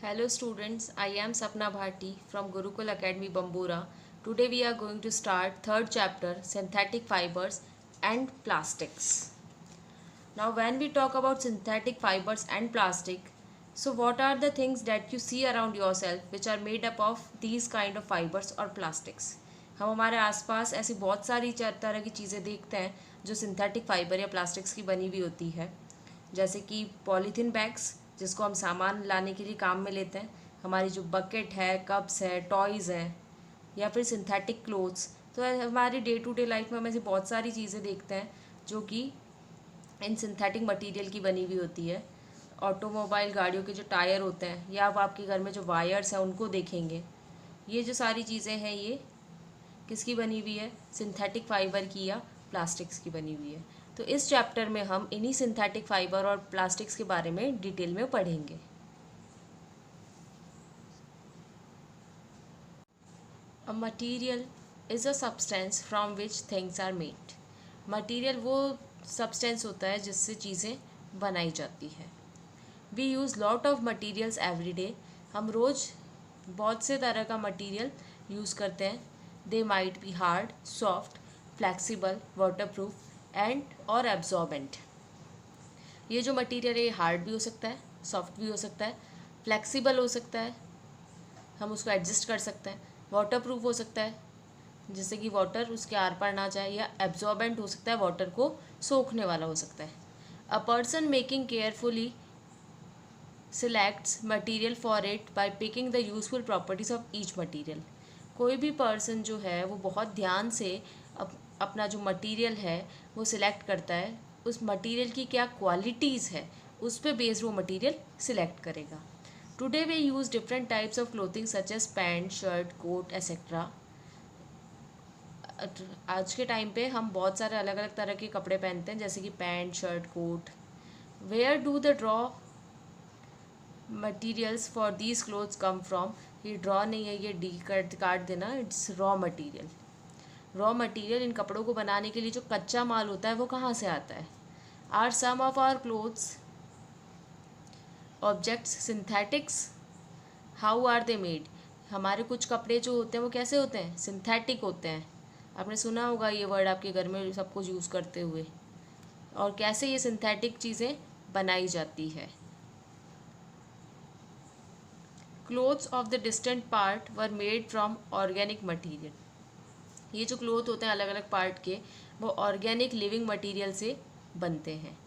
Hello students, I am Sapna Bharti from Gurukul Academy Bambura. Today we are going to start third chapter synthetic fibers and plastics. Now when we talk about synthetic fibers and plastic, so what are the things that you see around yourself which are made up of these kind of fibers or plastics? हम हमारे आसपास ऐसी बहुत सारी तरह की चीज़ें देखते हैं जो सिंथेटिक फाइबर या प्लास्टिक्स की बनी हुई होती है, जैसे कि पॉलीथीन बैग्स जिसको हम सामान लाने के लिए काम में लेते हैं, हमारी जो बकेट है, कप्स है, टॉयज़ हैं, या फिर सिंथेटिक क्लोथ्स। तो हमारी डे टू डे लाइफ में हम ऐसी बहुत सारी चीज़ें देखते हैं जो कि इन सिंथेटिक मटेरियल की बनी हुई होती है। ऑटोमोबाइल गाड़ियों के जो टायर होते हैं या आप आपके घर में जो वायर्स हैं उनको देखेंगे, ये जो सारी चीज़ें हैं ये किसकी बनी हुई है? सिंथेटिक फाइबर की या प्लास्टिक्स की बनी हुई है। तो इस चैप्टर में हम इन्हीं सिंथेटिक फाइबर और प्लास्टिक्स के बारे में डिटेल में पढ़ेंगे। A material is a substance from which things are made. Material वो सब्सटेंस होता है जिससे चीज़ें बनाई जाती है। We use lot of materials every day. हम रोज़ बहुत से तरह का मटीरियल यूज़ करते हैं। They might be hard, soft, flexible, waterproof and और एब्जॉर्बेंट। ये जो मटीरियल है ये हार्ड भी हो सकता है, सॉफ्ट भी हो सकता है, फ्लेक्सिबल हो सकता है, हम उसको एडजस्ट कर सकते हैं, वाटरप्रूफ हो सकता है जिससे कि वाटर उसके आर पार ना जाए, या एब्जॉर्बेंट हो सकता है, वाटर को सोखने वाला हो सकता है। A person making carefully selects material for it by picking the useful properties of each material। कोई भी पर्सन जो है वो बहुत ध्यान से अपना जो मटेरियल है वो सिलेक्ट करता है, उस मटेरियल की क्या क्वालिटीज़ है उस पर बेस्ड वो मटेरियल सिलेक्ट करेगा। Today we use different types of clothing such as pant, shirt, coat etcetera. आज के टाइम पे हम बहुत सारे अलग अलग तरह के कपड़े पहनते हैं जैसे कि pant, shirt, coat. Where do the draw materials for these clothes come from. ये ड्रॉ नहीं है, ये डी काट देना, it's raw material. Raw material इन कपड़ों को बनाने के लिए जो कच्चा माल होता है वो कहाँ से आता है? Are some of our clothes objects synthetics? How are they made? हमारे कुछ कपड़े जो होते हैं वो कैसे होते हैं? सिंथेटिक होते हैं। आपने सुना होगा ये वर्ड आपके घर में सब कुछ यूज़ करते हुए। और कैसे ये सिंथेटिक चीज़ें बनाई जाती है? Clothes of the distant part were made from organic material. ये जो क्लोथ होते हैं अलग अलग पार्ट के वो ऑर्गेनिक लिविंग मटीरियल से बनते हैं।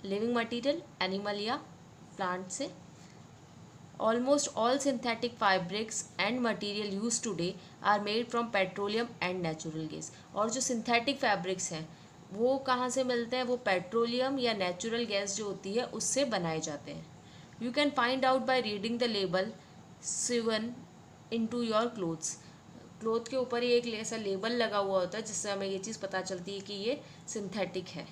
लिविंग मटीरियल एनिमल या प्लांट से। Almost all synthetic fabrics and material use today are made from petroleum and natural gas. और जो सिंथेटिक फैब्रिक्स हैं वो कहाँ से मिलते हैं? वो पेट्रोलियम या नेचुरल गैस जो होती है उससे बनाए जाते हैं। You can find out by reading the label Sivan into your clothes. Cloth के ऊपर ही एक ऐसा लेबल लगा हुआ होता है जिससे हमें ये चीज़ पता चलती है कि ये सिंथेटिक है।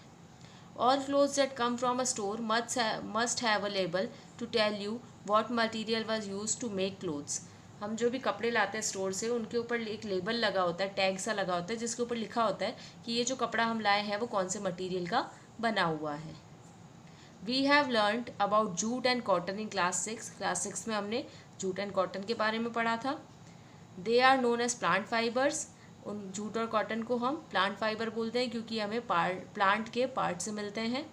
All clothes that come from a store must have a label to tell you what material was used to make clothes. हम जो भी कपड़े लाते हैं स्टोर से उनके ऊपर एक लेबल लगा होता है, टैग सा लगा होता है जिसके ऊपर लिखा होता है कि ये जो कपड़ा हम लाए हैं वो कौन से मटीरियल का बना हुआ है। We have learned about jute and cotton in class 6 में हमने जूट एंड कॉटन के बारे में पढ़ा था। They are known as plant fibres. उन जूट और कॉटन को हम प्लांट फाइबर बोलते हैं क्योंकि हमें प्लांट के पार्ट से मिलते हैं।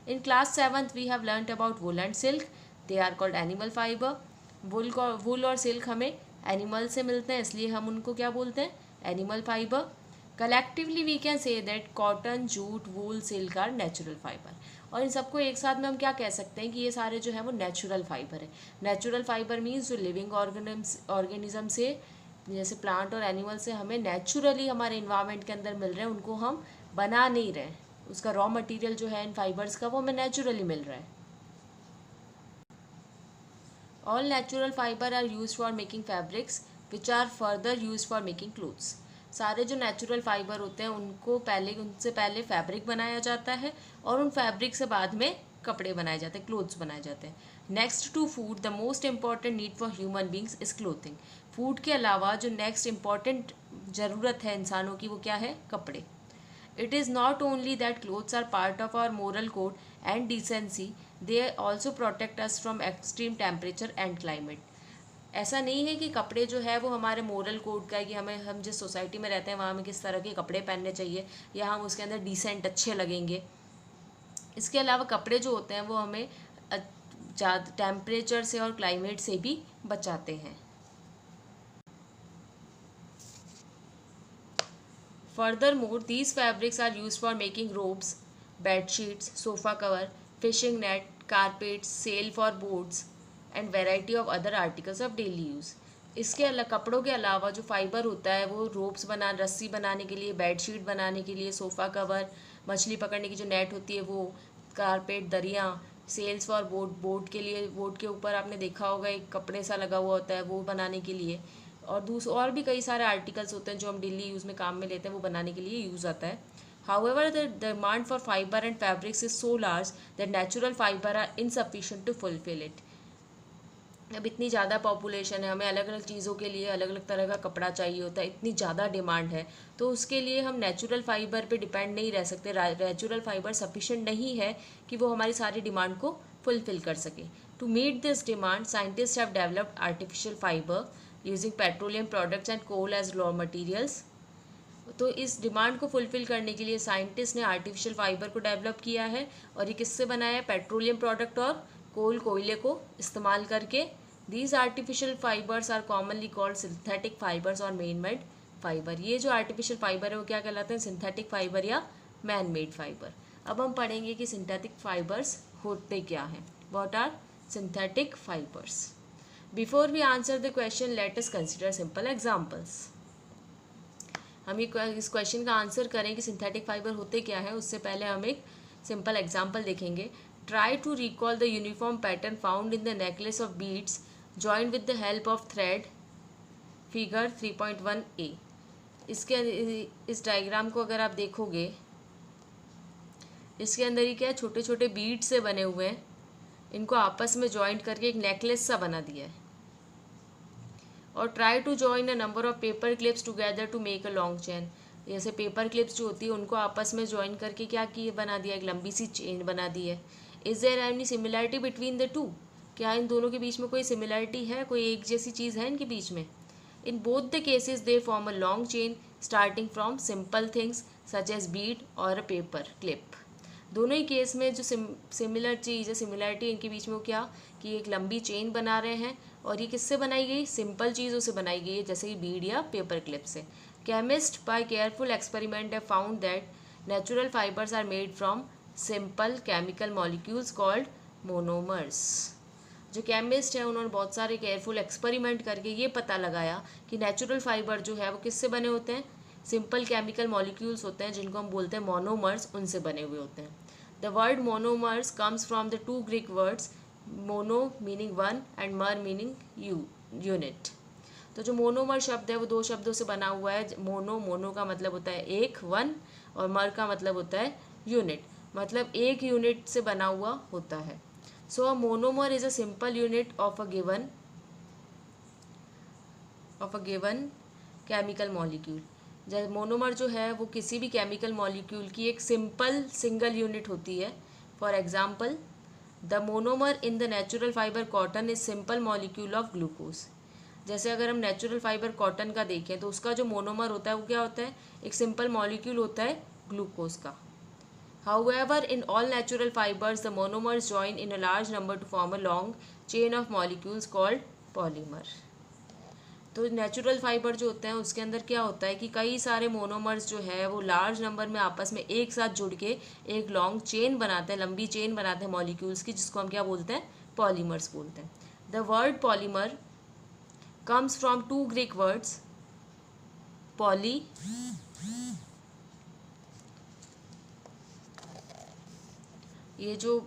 In class 7 we have learned about wool and silk. They are called animal fibre. Wool और सिल्क हमें एनिमल से मिलते हैं इसलिए हम उनको क्या बोलते हैं? Animal fibre. Collectively we can say that cotton, jute, wool, silk are natural fibre. और इन सबको एक साथ में हम क्या कह सकते हैं कि ये सारे जो है वो नेचुरल फाइबर है। नेचुरल फाइबर मीन्स जो लिविंग ऑर्गेनिज्म से जैसे प्लांट और एनिमल से हमें नेचुरली हमारे इन्वायरमेंट के अंदर मिल रहे हैं, उनको हम बना नहीं रहे। उसका रॉ मटेरियल जो है इन फाइबर्स का वो हमें नेचुरली मिल रहा है। All natural fibre are use for making fabrics which are further use for making clothes. सारे जो नेचुरल फाइबर होते हैं उनसे पहले फैब्रिक बनाया जाता है और उन फैब्रिक से बाद में कपड़े बनाए जाते हैं, क्लोथ्स बनाए जाते हैं। Next to food the most important need for human beings is clothing. Food के अलावा जो नेक्स्ट इंपॉर्टेंट ज़रूरत है इंसानों की वो क्या है? कपड़े। It is not only that clothes are part of our moral code and decency, they also protect us from extreme temperature and climate. ऐसा नहीं है कि कपड़े जो है वो हमारे मोरल कोड का है कि हम जिस सोसाइटी में रहते हैं वहाँ हमें किस तरह के कपड़े पहनने चाहिए या हम उसके अंदर डिसेंट अच्छे लगेंगे। इसके अलावा कपड़े जो होते हैं वो हमें ज़्यादा टेम्परेचर से और क्लाइमेट से भी बचाते हैं। Furthermore, these fabrics are used for making robes, bed sheets, sofa cover, fishing net, carpets, sail for boats and variety of other articles of daily use. इसके अलावा कपड़ों के अलावा जो फाइबर होता है वो रस्सी बनाने के लिए, बेडशीट बनाने के लिए, सोफ़ा कवर, मछली पकड़ने की जो नेट होती है वो, कारपेट, दरियाँ, सेल्स फॉर बोट के लिए, बोट के ऊपर आपने देखा होगा एक कपड़े सा लगा हुआ होता है वो बनाने के लिए, और भी कई सारे आर्टिकल्स होते हैं जो हम डेली यूज़ में काम में लेते हैं वो बनाने के लिए यूज़ आता है। However the demand for fibre and fabrics is so large that natural fibre are insufficient to fulfil it. अब इतनी ज़्यादा पॉपुलेशन है, हमें अलग अलग चीज़ों के लिए अलग अलग तरह का कपड़ा चाहिए होता है, इतनी ज़्यादा डिमांड है, तो उसके लिए हम नेचुरल फाइबर पे डिपेंड नहीं रह सकते। नेचुरल फाइबर सफिशिएंट नहीं है कि वो हमारी सारी डिमांड को फुलफिल कर सके। To meet this demand scientist have developed artificial fibre using petroleum products and coal as raw materials. तो इस डिमांड को फुलफिल करने के लिए साइंटिस्ट ने आर्टिफिशियल फाइबर को डेवलप किया है, और ये किससे बनाया है? पेट्रोलियम प्रोडक्ट और कोयले को इस्तेमाल करके। These artificial fibres are commonly called synthetic fibres और मैन मेड फाइबर। ये जो आर्टिफिशियल फाइबर है वो क्या कहलाते हैं? सिंथेटिक फाइबर या मैन मेड फाइबर। अब हम पढ़ेंगे कि सिंथेटिक फाइबर्स होते क्या हैं। What are synthetic fibres? Before we answer the question let us consider simple examples. हम इस क्वेश्चन का आंसर करें कि सिंथेटिक फाइबर होते क्या है, उससे पहले हम एक सिंपल एग्जाम्पल देखेंगे। Try to recall the uniform pattern found in the necklace of beads joined with the help of thread, figure 3.1a। इस डायग्राम को अगर आप देखोगे, इसके अंदर ही क्या है, छोटे छोटे बीड से बने हुए हैं, इनको आपस में जॉइंट करके एक नेकलेस सा बना दिया है। और try to join a number of paper clips together to make a long chain. जैसे पेपर क्लिप्स जो होती है उनको आपस में जॉइन करके क्या किए, बना दिया, एक लंबी सी चेन बना दी है। Is there any similarity between the two? क्या इन दोनों के बीच में कोई सिमिलरिटी है, कोई एक जैसी चीज़ है इनके बीच में? In both the cases they form a long chain starting from simple things such as bead और अ पेपर क्लिप। दोनों ही केस में जो सिमिलर चीज़ है, सिमिलरिटी इनके बीच में वो क्या, कि एक लंबी चेन बना रहे हैं, और ये किससे बनाई गई? सिंपल चीज़ों से बनाई गई है, जैसे कि बीड या पेपर क्लिप से। Chemist by careful experiment have found that natural fibres are made from simple chemical molecules called monomers. जो केमिस्ट है उन्होंने बहुत सारे केयरफुल एक्सपेरिमेंट करके ये पता लगाया कि नेचुरल फाइबर जो है वो किससे बने होते हैं? सिंपल केमिकल मॉलिक्यूल्स होते हैं जिनको हम बोलते हैं मोनोमर्स, उनसे बने हुए होते हैं। The word monomers comes from the two Greek words mono meaning one and मर मीनिंग यूनिट। तो जो मोनोमर शब्द है वो दो शब्दों से बना हुआ है। मोनो का मतलब होता है एक, वन, और मर का मतलब होता है यूनिट, मतलब एक यूनिट से बना हुआ होता है। So a monomer is a simple unit of a given chemical molecule. जैसे मोनोमर जो है वो किसी भी केमिकल मॉलिक्यूल की एक सिंगल यूनिट होती है। For example, the monomer in the natural fibre cotton is simple molecule of glucose. जैसे अगर हम नेचुरल फाइबर कॉटन का देखें तो उसका जो मोनोमर होता है वो क्या होता है? एक सिंपल मॉलिक्यूल होता है ग्लूकोज का। However, in all natural fibers, the monomers join in a large number to form a long chain of molecules called polymer. तो नेचुरल फाइबर जो होते हैं उसके अंदर क्या होता है कि कई सारे मोनोमर्स जो है वो लार्ज नंबर में आपस में एक साथ जुड़ के एक लॉन्ग चेन बनाते हैं, लंबी चेन बनाते हैं मॉलिक्यूल्स की, जिसको हम क्या बोलते हैं? पॉलीमर्स बोलते हैं। The word polymer comes from two Greek words poly, ये जो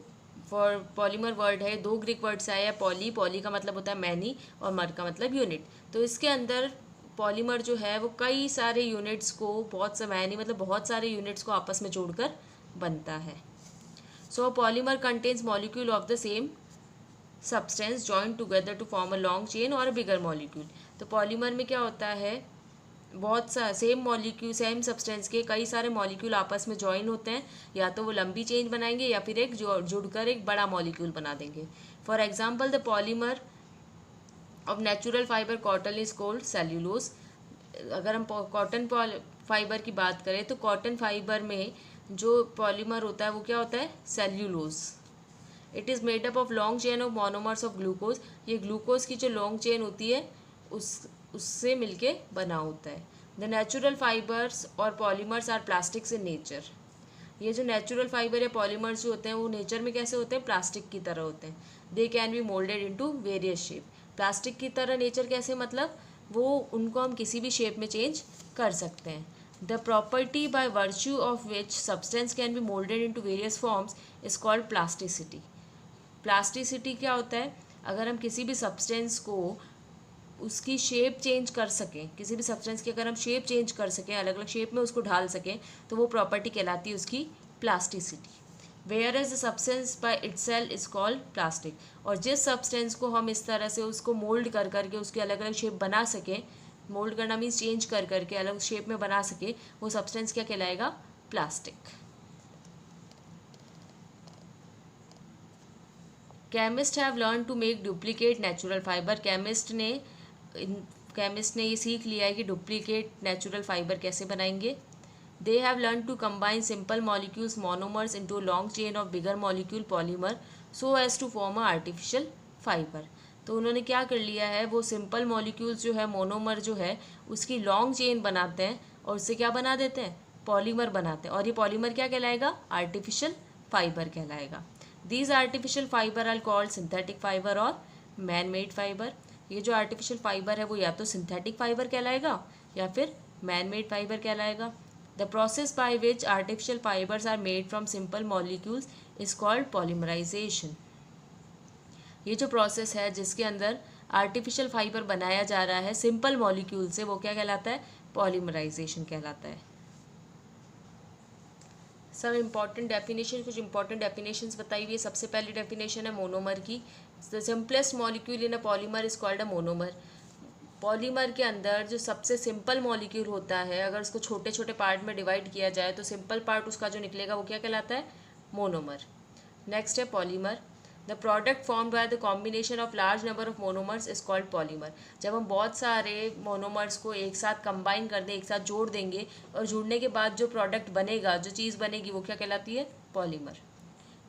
पॉलीमर वर्ड है दो ग्रीक वर्ड से आया है। पॉली का मतलब होता है मैनी और मर का मतलब यूनिट। तो इसके अंदर पॉलीमर जो है वो कई सारे यूनिट्स को, मैनी मतलब बहुत सारे यूनिट्स को आपस में जोड़कर बनता है। So polymer contains molecule of the same substance joint together to form a long chain और अ बिगर मॉलिक्यूल। तो पॉलीमर में क्या होता है बहुत सा सेम मॉलिक्यूल सेम सब्सटेंस के कई सारे मॉलिक्यूल आपस में ज्वाइन होते हैं, या तो वो लंबी चेन बनाएंगे या फिर एक जुड़कर एक बड़ा मॉलिक्यूल बना देंगे। For example the polymer of natural fibre cotton is called cellulose. अगर हम कॉटन फाइबर की बात करें तो कॉटन फाइबर में जो पॉलीमर होता है वो क्या होता है, cellulose. It is made up of long chain of monomers of glucose. ये ग्लूकोज की जो लॉन्ग चेन होती है उससे मिलके बना होता है। द नेचुरल फाइबर्स और polymers are plastics in nature. ये जो नेचुरल फाइबर या पॉलीमर्स जो होते हैं वो नेचर में कैसे होते हैं, प्लास्टिक की तरह होते हैं। They can be moulded into various shape. Plastic की तरह नेचर कैसे, मतलब वो उनको हम किसी भी शेप में चेंज कर सकते हैं। The property by virtue of which substance can be moulded into various forms is called plasticity. Plasticity क्या होता है, अगर हम किसी भी सब्सटेंस को उसकी शेप चेंज कर सकें, किसी भी सब्सटेंस की अगर हम शेप चेंज कर सकें, अलग अलग शेप में उसको ढाल सकें, तो वो प्रॉपर्टी कहलाती है उसकी plasticity. Where as the substance by itself is called plastic. और जिस सब्सटेंस को हम इस तरह से उसको मोल्ड कर करके उसकी अलग अलग शेप बना सकें, मोल्ड करना मीन्स चेंज कर करके अलग शेप में बना सके, वो सब्सटेंस क्या कहलाएगा, plastic. Chemist have learn to make duplicate natural fibre. Chemist ने ये सीख लिया है कि डुप्लीकेट नेचुरल फाइबर कैसे बनाएंगे। They have learn to combine simple molecules monomers into long chain of bigger molecule polymer so as to form a artificial fibre. तो उन्होंने क्या कर लिया है, वो सिंपल मॉलिक्यूल्स जो है, मोनोमर जो है, उसकी लॉन्ग चेन बनाते हैं और उससे क्या बना देते हैं, पॉलीमर बनाते हैं। और ये पॉलीमर क्या कहलाएगा, आर्टिफिशियल फाइबर कहलाएगा। These artificial fibre are called synthetic fibre और मैन मेड फाइबर। ये जो आर्टिफिशियल फाइबर है वो या तो सिंथेटिक फाइबर कहलाएगा या फिर मैन मेड फाइबर कहलाएगा। The process by which artificial fibres are made from simple molecules is called polymerisation. ये जो प्रोसेस है जिसके अंदर आर्टिफिशियल फाइबर बनाया जा रहा है सिंपल मॉलिक्यूल से, वो क्या कहलाता है, पॉलीमराइजेशन कहलाता है। सब इम्पॉर्टेंट डेफिनेशन, कुछ इंपॉर्टेंट डेफिनेशंस बताई हुई है। सबसे पहली डेफिनेशन है मोनोमर की। The simplest molecule in a polymer is called a monomer. Polymer के अंदर जो सबसे सिंपल मॉलिक्यूल होता है, अगर उसको छोटे छोटे पार्ट में डिवाइड किया जाए तो सिंपल पार्ट उसका जो निकलेगा वो क्या कहलाता है, मोनोमर। नेक्स्ट है polymer. The product formed by the combination of large number of monomers is called polymer. जब हम बहुत सारे मोनोमर्स को एक साथ कंबाइन कर दें, एक साथ जोड़ देंगे, और जुड़ने के बाद जो प्रोडक्ट बनेगा, जो चीज़ बनेगी, वो क्या कहलाती है, पॉलीमर।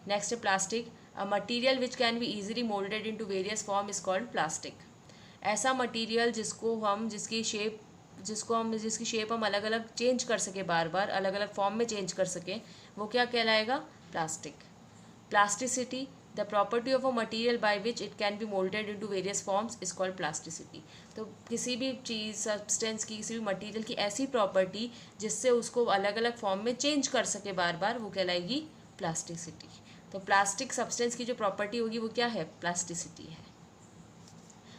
नेक्स्ट है plastic. A material which can be easily moulded into various form is called plastic. ऐसा मटीरियल जिसकी शेप हम अलग अलग चेंज कर सके, बार बार अलग अलग फॉर्म में चेंज कर सकें, वो क्या कहलाएगा, plastic. Plasticity. The property of a material by which it can be moulded into various forms is called plasticity. तो किसी भी चीज़, सब्सटेंस की, किसी भी मटीरियल की ऐसी प्रॉपर्टी जिससे उसको अलग अलग फॉर्म में चेंज कर सके बार बार, वो कहलाएगी प्लास्टिसिटी। तो प्लास्टिक सब्सटेंस की जो प्रॉपर्टी होगी वो क्या है, प्लास्टिसिटी है।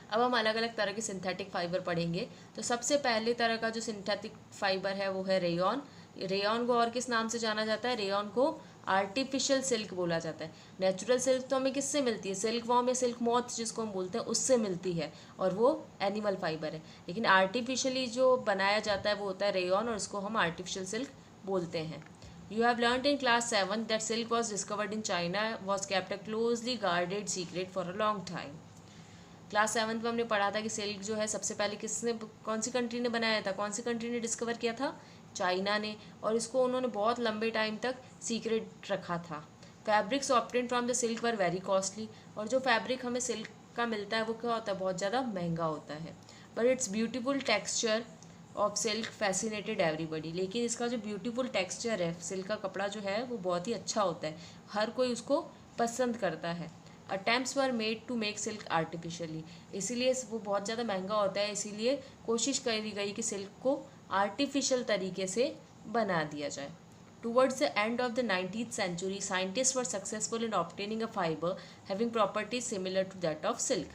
अब हम अलग अलग तरह के सिंथेटिक फाइबर पढ़ेंगे। तो सबसे पहले तरह का जो सिंथेटिक फाइबर है वो है रेयॉन। रेयॉन को और किस नाम से जाना जाता है, रेयॉन को आर्टिफिशियल सिल्क बोला जाता है। नेचुरल सिल्क तो हमें किससे मिलती है, सिल्क वॉर्म या सिल्क मॉथ जिसको हम बोलते हैं, उससे मिलती है, और वो एनिमल फाइबर है। लेकिन आर्टिफिशियली जो बनाया जाता है वो होता है रेयॉन, और उसको हम आर्टिफिशियल सिल्क बोलते हैं। You have learnt in class 7 that silk was discovered in China, was kept a closely guarded secret for a long time. Class 7 में हमने पढ़ा था कि सिल्क जो है सबसे पहले कौन सी कंट्री ने बनाया था, कौन सी कंट्री ने डिस्कवर किया था, चाइना ने, और इसको उन्होंने बहुत लंबे टाइम तक सीक्रेट रखा था। Fabrics obtained from the silk were very costly. और जो फैब्रिक हमें सिल्क का मिलता है वो क्या होता है, बहुत ज़्यादा महंगा होता है। But it's beautiful texture of silk fascinated everybody. लेकिन इसका जो ब्यूटीफुल टेक्सचर है, सिल्क का कपड़ा जो है वो बहुत ही अच्छा होता है, हर कोई उसको पसंद करता है। Attempts were made to make silk artificially. इसीलिए वो बहुत ज़्यादा महंगा होता है, इसीलिए कोशिश करी गई कि सिल्क को आर्टिफिशियल तरीके से बना दिया जाए। Towards the end of the 19th century, scientist were successful in obtaining a fibre having properties similar to that of silk.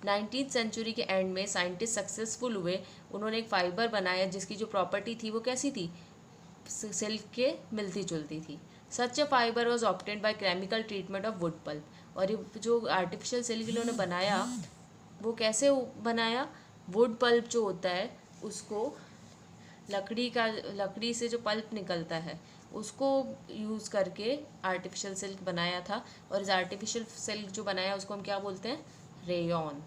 19th century के एंड में साइंटिस्ट सक्सेसफुल हुए, उन्होंने एक फाइबर बनाया जिसकी जो प्रॉपर्टी थी वो कैसी थी, सिल्क के मिलती जुलती थी। Such a fibre was obtained by chemical treatment of wood pulp. और ये जो आर्टिफिशियल सिल्क इन्होंने बनाया वो कैसे बनाया, वुड पल्प जो होता है उसको लकड़ी से जो पल्प निकलता है उसको यूज़ करके आर्टिफिशियल सिल्क बनाया था। और इस आर्टिफिशियल सिल्क जो बनाया उसको हम क्या बोलते हैं? Rayon.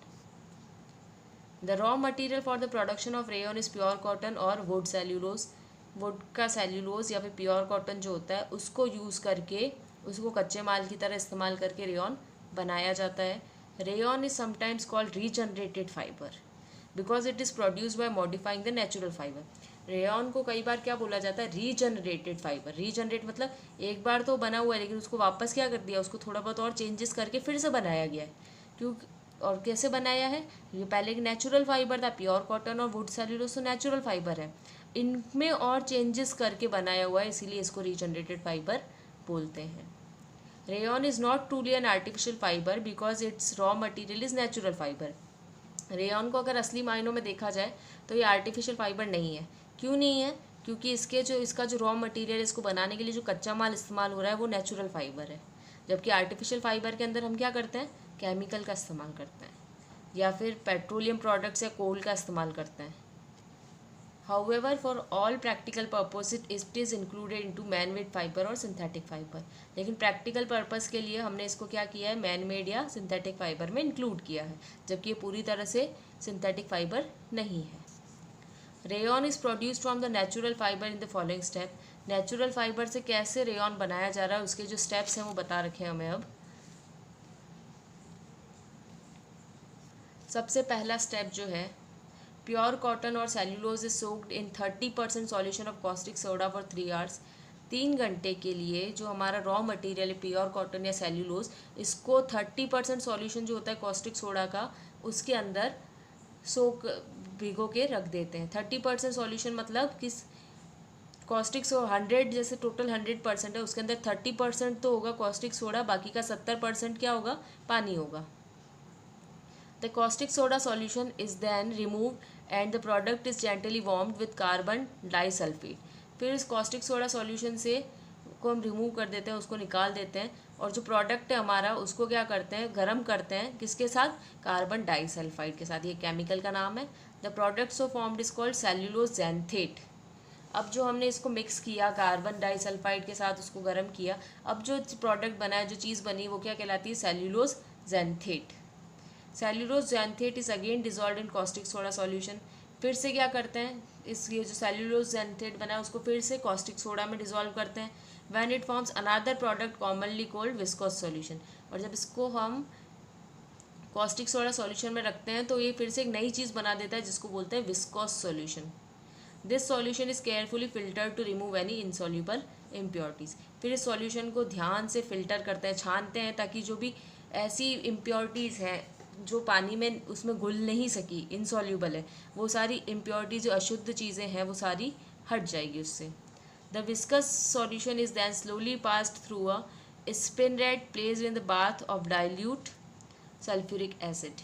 The raw material for the production of rayon is pure cotton और वुड सेल्यूलोज। वुड का सेल्यूलोज या फिर प्योर कॉटन जो होता है उसको यूज़ करके, उसको कच्चे माल की तरह इस्तेमाल करके रेयॉन बनाया जाता है। Rayon is sometimes called regenerated fibre because it is produce by modifying the natural fibre. Rayon को कई बार क्या बोला जाता है? Regenerated fibre. रीजनरेट मतलब एक बार तो बना हुआ है लेकिन उसको वापस क्या कर दिया, उसको थोड़ा बहुत और चेंजेस करके फिर से बनाया गया है। क्योंकि और कैसे बनाया है? ये पहले एक नेचुरल फाइबर था, प्योर कॉटन और वुड सेल्यूलोज तो नेचुरल फाइबर है, इनमें और चेंजेस करके बनाया हुआ है, इसीलिए इसको रीजनरेटेड फाइबर बोलते हैं। Rayon is not truly an artificial fibre because it's raw material is natural fibre. Rayon को अगर असली मायनों में देखा जाए तो ये आर्टिफिशियल फाइबर नहीं है। क्यों नहीं है? क्योंकि इसका जो रॉ मटेरियल, इसको बनाने के लिए जो कच्चा माल इस्तेमाल हो रहा है वो नेचुरल फाइबर है, जबकि आर्टिफिशियल फाइबर के अंदर हम क्या करते हैं? केमिकल का इस्तेमाल करते हैं या फिर पेट्रोलियम प्रोडक्ट्स या कोल का इस्तेमाल करते हैं। However, for all practical purposes it is included into man-made fiber और synthetic fiber। लेकिन प्रैक्टिकल पर्पस के लिए हमने इसको क्या किया है? मैन मेड या सिंथेटिक फाइबर में इंक्लूड किया है, जबकि ये पूरी तरह से सिंथेटिक फाइबर नहीं है। Rayon is produced from the natural fibre in the following step. Natural fibre से कैसे रेयॉन बनाया जा रहा है उसके जो स्टेप्स हैं वो बता रखे हैं हमें। अब सबसे पहला स्टेप जो है, प्योर कॉटन और cellulose is soaked in 30% solution of caustic soda for 3 hours. 3 घंटे के लिए जो हमारा रॉ मटेरियल है प्योर कॉटन या सेल्यूलोज, इसको 30% सॉल्यूशन जो होता है कॉस्टिक सोडा का उसके अंदर सोक भिगो के रख देते हैं। 30% सॉल्यूशन मतलब किस कॉस्टिक 100 जैसे टोटल 100% है, उसके अंदर 30% तो होगा कॉस्टिक सोडा, बाकी का 70% क्या होगा? पानी होगा। The caustic soda solution is then removed and the product is gently warmed with carbon disulfide। फिर इस caustic soda solution से को हम रिमूव कर देते हैं, उसको निकाल देते हैं, और जो प्रोडक्ट है हमारा उसको क्या करते हैं? गर्म करते हैं। किसके साथ? कार्बन डाइसल्फाइड के साथ। ये केमिकल का नाम है। The product so formed is called cellulose xanthate. अब जो हमने इसको मिक्स किया कार्बन डाइसल्फाइड के साथ, उसको गर्म किया, अब जो प्रोडक्ट बना है, जो चीज़ बनी, वो क्या कहलाती है? Cellulose xanthate. Cellulose xanthate is again dissolve in caustic soda solution. फिर से क्या करते हैं? ये जो सेल्यूलोज ज़ैंथेट बना है उसको फिर से कॉस्टिक सोडा में डिजॉल्व करते हैं। When it forms another product commonly called viscose solution. और जब इसको हम कॉस्टिक सोडा सॉल्यूशन में रखते हैं तो ये फिर से एक नई चीज़ बना देता है जिसको बोलते हैं viscose solution. This solution is carefully filter to remove any insoluble impurities. फिर इस सॉल्यूशन को ध्यान से फिल्टर करते हैं, छानते हैं, ताकि जो भी ऐसी इम्प्योरिटीज़ हैं जो पानी में उसमें घुल नहीं सकी, इनसॉल्यूबल है, वो सारी इम्प्योरिटी, जो अशुद्ध चीज़ें हैं, वो सारी हट जाएगी उससे। The viscous solution is then slowly passed through a spinneret placed in the bath of dilute sulphuric acid.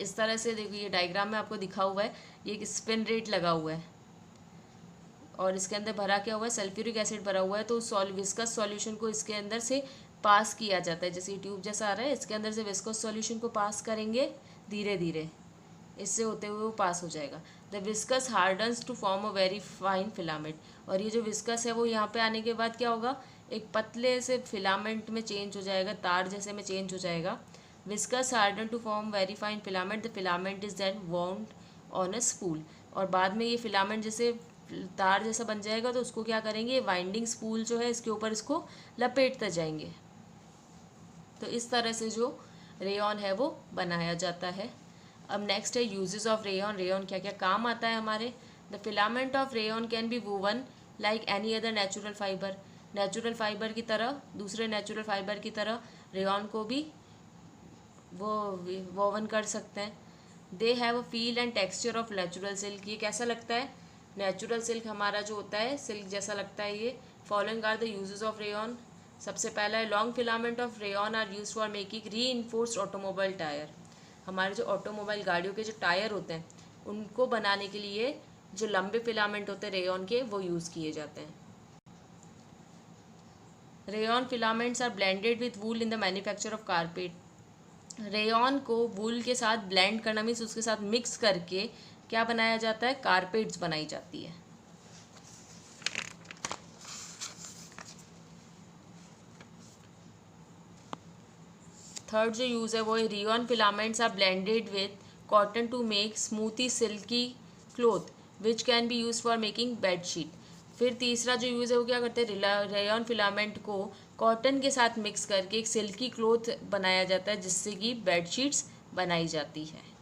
इस तरह से देखो, ये डायग्राम में आपको दिखा हुआ है, ये एक स्पिनरेट लगा हुआ है और इसके अंदर भरा क्या हुआ है? सल्फ्यूरिक एसिड भरा हुआ है। तो विस्कस सॉल्यूशन को इसके अंदर से पास किया जाता है, जैसे ये ट्यूब जैसा आ रहा है, इसके अंदर से विस्कोस सॉल्यूशन को पास करेंगे धीरे धीरे, इससे होते हुए वो पास हो जाएगा। The viscous hardens to form a very fine filament. और ये जो विस्कस है वो यहाँ पे आने के बाद क्या होगा? एक पतले से फिलामेंट में चेंज हो जाएगा, तार जैसे में चेंज हो जाएगा। Viscous harden to form very fine filament. The filament is then wound on a spool. और बाद में ये फिलामेंट जैसे तार जैसा बन जाएगा तो उसको क्या करेंगे? वाइंडिंग स्पूल जो है इसके ऊपर इसको लपेटते जाएंगे। तो इस तरह से जो रेयॉन है वो बनाया जाता है। अब नेक्स्ट है यूजेस ऑफ रेयॉन। रेयॉन क्या क्या काम आता है हमारे? The filament of rayon can be woven like any other natural fibre. Natural fibre की तरह, दूसरे नेचुरल फाइबर की तरह रेयॉन को भी वो वोवन कर सकते हैं। They have a feel and texture of natural silk. ये कैसा लगता है? नेचुरल सिल्क हमारा जो होता है सिल्क जैसा लगता है ये। Following are the uses of rayon. सबसे पहला है long filament of rayon are use for making reinforced automobile tyre. हमारे जो ऑटोमोबाइल गाड़ियों के जो टायर होते हैं उनको बनाने के लिए जो लंबे फिलामेंट होते हैं रेयॉन के, वो यूज़ किए जाते हैं। Rayon filaments are blended with wool in the manufacture of carpet. Rayon को वूल के साथ ब्लेंड करना मीन्स उसके साथ मिक्स करके क्या बनाया जाता है? कारपेट्स बनाई जाती है। थर्ड जो यूज़ है वो है rayon filaments are blended with cotton to make smoothie silky cloth which can be use for making bedsheet. फिर तीसरा जो यूज़ है वो क्या करते हैं, रेयॉन फिलामेंट को कॉटन के साथ मिक्स करके एक सिल्की क्लोथ बनाया जाता है जिससे कि बेडशीट्स बनाई जाती है।